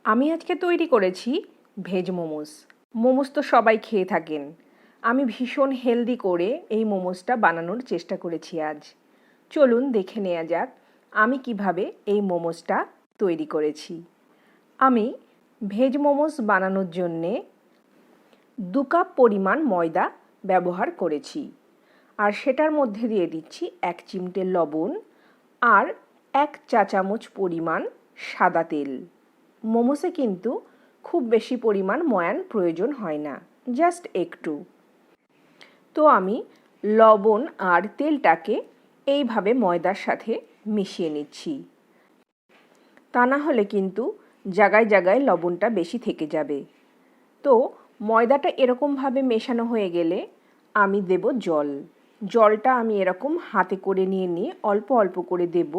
আমি আজকে তৈরি করেছি ভেজ মোমোস। মোমোস তো সবাই খেয়ে থাকেন। আমি ভীষণ হেলদি করে এই মোমোসটা বানানোর চেষ্টা করেছি আজ। চলুন দেখে নেওয়া যাক আমি কিভাবে এই মোমোসটা তৈরি করেছি। আমি ভেজ মোমোস বানানোর জন্যে 2 কাপ পরিমাণ ময়দা ব্যবহার করেছি, আর সেটার মধ্যে দিয়ে দিচ্ছি 1 চিমটে লবণ আর 1 চা চামচ পরিমাণ সাদা তেল। মোমোসে কিন্তু খুব বেশি পরিমাণ ময়ান প্রয়োজন হয় না, জাস্ট একটু। তো আমি লবণ আর তেলটাকে এইভাবে ময়দার সাথে মিশিয়ে নিচ্ছি, তা না হলে কিন্তু জায়গায় জায়গায় লবণটা বেশি থেকে যাবে। তো ময়দাটা এরকমভাবে মেশানো হয়ে গেলে আমি দেব জল। জলটা আমি এরকম হাতে করে নিয়ে অল্প অল্প করে দেব,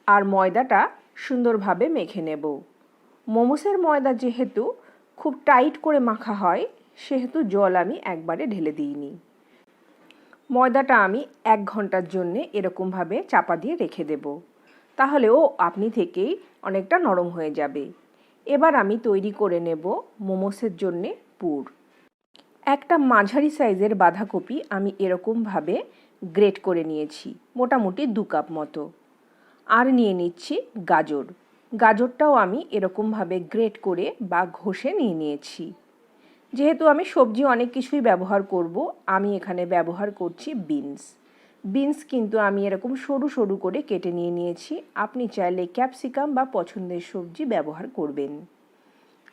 আর ময়দাটা সুন্দরভাবে মেখে নেব। মোমোসের ময়দা যেহেতু খুব টাইট করে মাখা হয়, সেহেতু জল আমি একবারে ঢেলে দিইনি। ময়দাটা আমি 1 ঘন্টার জন্যে এরকমভাবে চাপা দিয়ে রেখে দেব, তাহলেও আপনি থেকেই অনেকটা নরম হয়ে যাবে। এবার আমি তৈরি করে নেব মোমোসের জন্যে পুর। একটা মাঝারি সাইজের বাঁধাকপি আমি এরকমভাবে গ্রেট করে নিয়েছি, মোটামুটি 2 কাপ মতো। আর নিয়ে নিচ্ছি গাজর। গাজরটাও আমি এরকমভাবে গ্রেট করে বা ঘষে নিয়ে নিয়েছি। যেহেতু আমি সবজি অনেক কিছুই ব্যবহার করব, আমি এখানে ব্যবহার করছি বিনস। বিনস কিন্তু আমি এরকম সরু সরু করে কেটে নিয়েছি। আপনি চাইলে ক্যাপসিকাম বা পছন্দের সবজি ব্যবহার করবেন।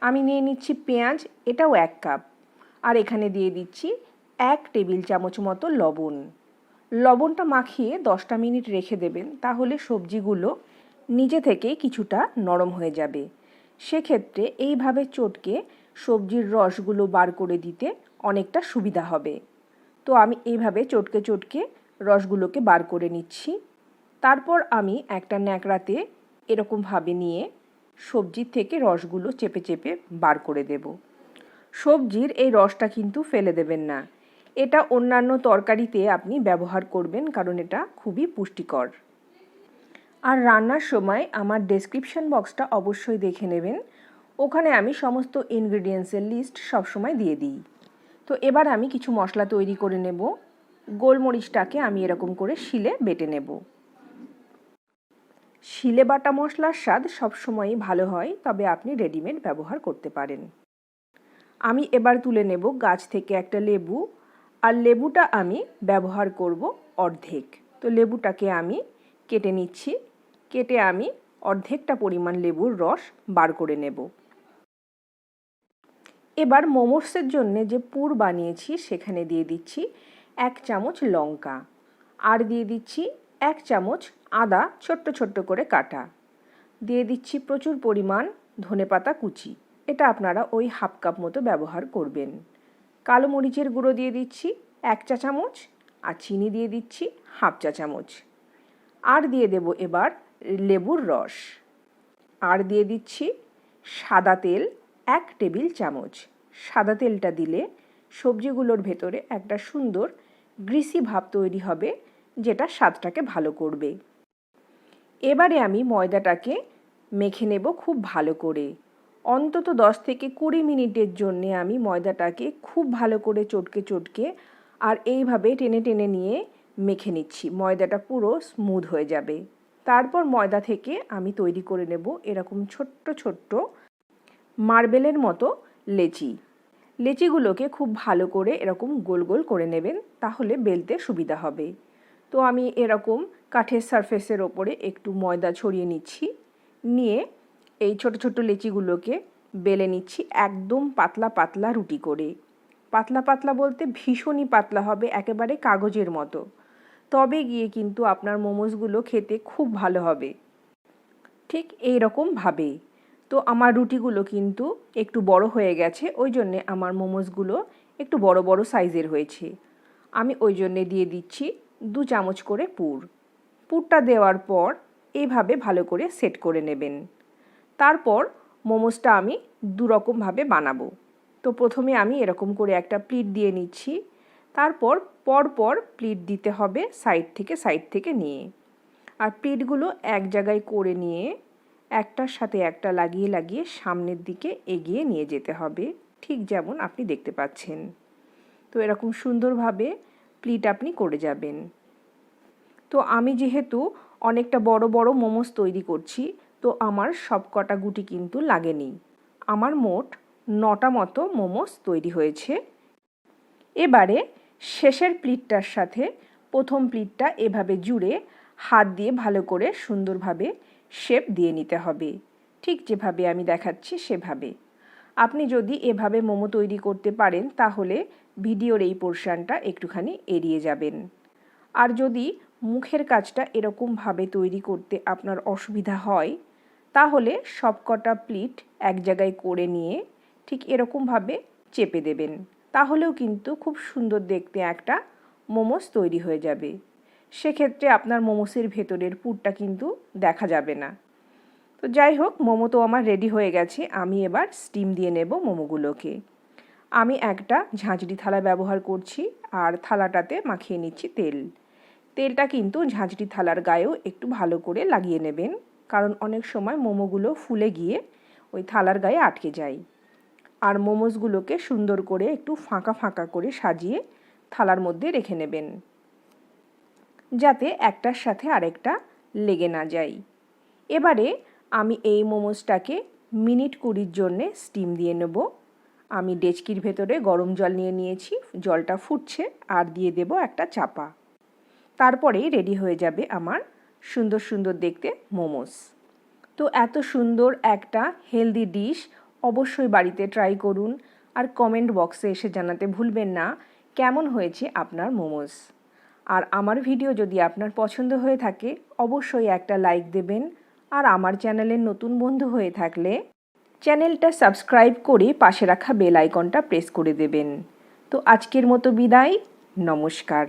আমি নিয়ে নিচ্ছি পেঁয়াজ, এটাও 1 কাপ। আর এখানে দিয়ে দিচ্ছি 1 টেবিল চামচ মতো লবণ। লবণটা মাখিয়ে 10টা মিনিট রেখে দেবেন, তাহলে সবজিগুলো নিজে থেকেই কিছুটা নরম হয়ে যাবে। সেক্ষেত্রে এইভাবে চটকে সবজির রসগুলো বার করে দিতে অনেকটা সুবিধা হবে। তো আমি এইভাবে চটকে চটকে রসগুলোকে বার করে নিচ্ছি। তারপর আমি একটা ন্যাকড়াতে এরকমভাবে নিয়ে সবজির থেকে রসগুলো চেপে চেপে বার করে দেব। সবজির এই রসটা কিন্তু ফেলে দেবেন না। এটা অন্যান্য তরকারিতে আপনি ব্যবহার করবেন, কারণ এটা খুবই পুষ্টিকর। আর রান্নার সময় আমার ডেসক্রিপশন বক্সটা অবশ্যই দেখে নেবেন, ওখানে আমি সমস্ত ইনগ্রিডিয়েন্টসের লিস্ট সবসময় দিয়ে দিই। তো এবার আমি কিছু মশলা তৈরি করে নেব। গোলমরিচটাকে আমি এরকম করে শিলে বেটে নেব। শিলে বাটা মশলার স্বাদ সবসময়ই ভালো হয়, তবে আপনি রেডিমেড ব্যবহার করতে পারেন। আমি এবার তুলে নেব গাছ থেকে একটা লেবু, আর লেবুটা আমি ব্যবহার করব অর্ধেক। তো লেবুটাকে আমি কেটে নিচ্ছি। কেটে আমি অর্ধেকটা পরিমাণ লেবুর রস বার করে নেব। এবার মোমোসের জন্য যে পুর বানিয়েছি সেখানে দিয়ে দিচ্ছি 1 চামচ লঙ্কা, আর দিয়ে দিচ্ছি 1 চামচ আদা ছোট্ট ছোট্ট করে কাটা। দিয়ে দিচ্ছি প্রচুর পরিমাণ ধনেপাতা কুচি, এটা আপনারা ওই 1/2 কাপ মতো ব্যবহার করবেন। কালো মরিচের গুঁড়ো দিয়ে দিচ্ছি 1 চা চামচ, আর চিনি দিয়ে দিচ্ছি 1/2 চা চামচ। আর দিয়ে দেব এবার লেবুর রস, আর দিয়ে দিচ্ছি সাদা তেল 1 টেবিল চামচ। সাদা তেলটা দিলে সবজিগুলোর ভেতরে একটা সুন্দর গ্রিসি ভাব তৈরি হবে, যেটা স্বাদটাকে ভালো করবে। এবারে আমি ময়দাটাকে মেখে নেব খুব ভালো করে। অন্তত 10 থেকে 20 মিনিটের জন্যে আমি ময়দাটাকে খুব ভালো করে চটকে চটকে আর এইভাবে টেনে টেনে নিয়ে মেখে নিচ্ছি। ময়দাটা পুরো স্মুথ হয়ে যাবে। তারপর ময়দা থেকে আমি তৈরি করে নেব এরকম ছোট্ট ছোট্ট মার্বেলের মতো লেচি। লেচিগুলোকে খুব ভালো করে এরকম গোল গোল করে নেবেন, তাহলে বেলতে সুবিধা হবে। তো আমি এরকম কাঠের সারফেসের ওপরে একটু ময়দা ছড়িয়ে নিচ্ছি, নিয়ে এই ছোট ছোট লেচিগুলোকে বেলে নিচ্ছি একদম পাতলা পাতলা রুটি করে। পাতলা পাতলা বলতে ভীষণই পাতলা হবে, একেবারে কাগজের মতো। তবে গিয়ে কিন্তু আপনার মোমোসগুলো খেতে খুব ভালো হবে, ঠিক এই রকমভাবে। তো আমার রুটিগুলো কিন্তু একটু বড় হয়ে গেছে, ওই জন্যে আমার মোমোসগুলো একটু বড় বড় সাইজের হয়েছে। আমি ওই জন্যে দিয়ে দিচ্ছি 2 চামচ করে পুর। পুরটা দেওয়ার পর এইভাবে ভালো করে সেট করে নেবেন। তারপর মোমোসটা আমি 2 রকমভাবে বানাবো। তো প্রথমে আমি এরকম করে একটা প্লিট দিয়ে নিচ্ছি, তারপর পরপর প্লিট দিতে হবে সাইড থেকে নিয়ে। আর প্লিটগুলো এক জায়গায় করে নিয়ে একটার সাথে একটা লাগিয়ে লাগিয়ে সামনের দিকে এগিয়ে নিয়ে যেতে হবে, ঠিক যেমন আপনি দেখতে পাচ্ছেন। তো এরকম সুন্দরভাবে প্লিট আপনি করে যাবেন। তো আমি যেহেতু অনেকটা বড় বড় মোমোস তৈরি করছি, তো আমার সব কটা গুটি কিন্তু লাগেনি। আমার মোট 9টা মতো মোমোস তৈরি হয়েছে। এবারে শেষের প্লিটটার সাথে প্রথম প্লিটটা এভাবে জুড়ে হাত দিয়ে ভালো করে সুন্দরভাবে শেপ দিয়ে নিতে হবে, ঠিক যেভাবে আমি দেখাচ্ছি সেভাবে। আপনি যদি এভাবে মোমো তৈরি করতে পারেন তাহলে ভিডিওর এই পোর্শনটা একটুখানি এড়িয়ে যাবেন। আর যদি মুখের কাজটা এরকমভাবে তৈরি করতে আপনার অসুবিধা হয় তাহলে সবকটা প্লিট এক জায়গায় করে নিয়ে ঠিক এরকমভাবে চেপে দেবেন, তাহলেও কিন্তু খুব সুন্দর দেখতে একটা মোমোস তৈরি হয়ে যাবে। সেক্ষেত্রে আপনার মোমোসের ভেতরের পুরটা কিন্তু দেখা যাবে না। তো যাই হোক, মোমো তো আমার রেডি হয়ে গেছে। আমি এবার স্টিম দিয়ে নেব মোমোগুলোকে। আমি একটা ঝাঁঝরি থালা ব্যবহার করছি আর থালাটাতে মাখিয়ে নিচ্ছি তেল। তেলটা কিন্তু ঝাঁঝরি থালার গায়েও একটু ভালো করে লাগিয়ে নেবেন, কারণ অনেক সময় মোমোগুলো ফুলে গিয়ে ওই থালার গায়ে আটকে যায়। আর মোমোসগুলোকে সুন্দর করে একটু ফাঁকা ফাঁকা করে সাজিয়ে থালার মধ্যে রেখে নেবেন, যাতে একটার সাথে আরেকটা লেগে না যায়। এবারে আমি এই মোমোসটাকে মিনিট 20 জন্যে স্টিম দিয়ে নেব। আমি ডেচকির ভেতরে গরম জল নিয়ে নিয়েছি, জলটা ফুটছে আর দিয়ে দেব একটা চাপা। তারপরেই রেডি হয়ে যাবে আমার সুন্দর সুন্দর দেখতে মোমোস। তো এত সুন্দর একটা হেলদি ডিশ অবশ্যই বাড়িতে ট্রাই করুন, আর কমেন্ট বক্সে এসে জানাতে ভুলবেন না কেমন হয়েছে আপনার মোমোস। আর আমার ভিডিও যদি আপনার পছন্দ হয়ে থাকে অবশ্যই একটা লাইক দেবেন, আর আমার চ্যানেলের নতুন বন্ধু হয়ে থাকলে চ্যানেলটা সাবস্ক্রাইব করে পাশে রাখা বেল আইকনটা প্রেস করে দেবেন। তো আজকের মতো বিদায়, নমস্কার।